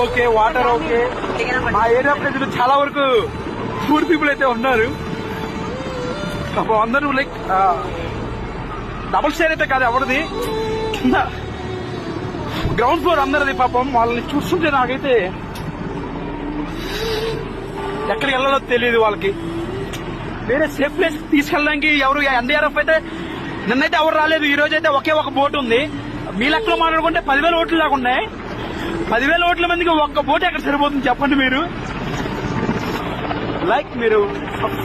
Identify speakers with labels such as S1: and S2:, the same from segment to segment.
S1: Okay, water okay. మా area ప్రజలు చాలా వరకు పూర్ పీపుల్ అయితే ఉన్నారు. అందరూ లైక్ డబుల్ స్టేర్ అయితే కాదు ఎవరిది, కింద గ్రౌండ్ ఫ్లోర్ అందరిది. పాపం వాళ్ళని చూస్తుంటే నాకైతే ఎక్కడికి వెళ్ళాలో తెలియదు. వాళ్ళకి వేరే సేఫ్ ప్లేస్ తీసుకెళ్ళడానికి ఎవరు ఎన్డీఆర్ఎఫ్ అయితే నిన్నైతే ఎవరు రాలేదు. ఈ రోజు అయితే ఒకే ఒక బోట్ ఉంది. మీ లెక్కలో మాట్లాడుకుంటే 10,000 ఓట్లు లాగా ఉన్నాయి. 10,000 ఓట్ల మందికి ఒక్క బోట్ ఎక్కడ సరిపోతుంది చెప్పండి మీరు. లైక్ మీరు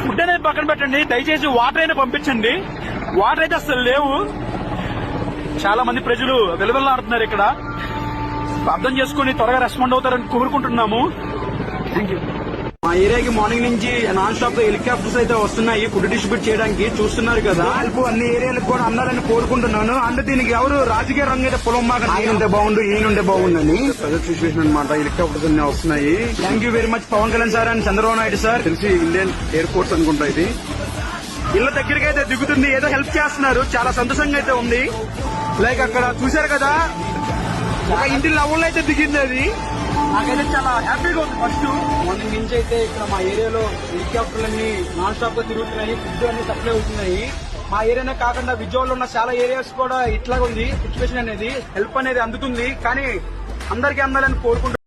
S1: ఫుడ్ అనేది పక్కన పెట్టండి, దయచేసి వాటర్ అయినా పంపించండి. వాటర్ అయితే అసలు లేవు. చాలా మంది ప్రజలు వెలువెల్లాడుతున్నారు ఇక్కడ. అర్థం చేసుకుని త్వరగా రెస్పాండ్ అవుతారని కోరుకుంటున్నాము. Thank you. మా ఏరియాకి మార్నింగ్ నుంచి నాన్ స్టాప్ హెలికాప్టర్స్ అయితే వస్తున్నాయి ఫుడ్ డిస్ట్రిబ్యూట్ చేయడానికి. చూస్తున్నారు కదా, హెల్ప్ అన్ని ఏరియాలకు కూడా అందాలని కోరుకుంటున్నాను. అంటే దీనికి ఎవరు రాజకీయ రంగు అయితే పొలం మాకు ఉంటే బాగుండు, ఈయనుంటే బాగుందని ప్రజెంట్ సిచ్యువేషన్ అనమాట. హెలికాప్టర్స్ అన్ని వస్తున్నాయి. Thank you very much Pawan Kalyan sir and Chandrababu Naidu sir. తెలిసి ఇండియన్ ఎయిర్ ఫోర్స్ అనుకుంటా. ఇది ఇళ్ల దగ్గరికి అయితే దిగుతుంది, ఏదో హెల్ప్ చేస్తున్నారు. చాలా సంతోషంగా అయితే ఉంది. లైక్ అక్కడ చూశారు కదా, ఒక ఇంటి లెవెల్లో అయితే దిగింది. అది నాకైతే చాలా హ్యాపీగా ఉంది. ఫస్ట్ మార్నింగ్ నుంచి అయితే ఇక్కడ మా ఏరియాలో హెలికాప్టర్లన్నీ నాన్ స్టాప్ గా తిరుగుతున్నాయి. ఫుడ్ అన్ని సప్లై అవుతున్నాయి. మా ఏరియానే కాకుండా విజయవాడలో ఉన్న చాలా ఏరియాస్ కూడా ఇట్లాగా ఉంది సిచ్యువేషన్ అనేది. హెల్ప్ అనేది అందుతుంది, కానీ అందరికీ అందాలని కోరుకుంటున్నాను.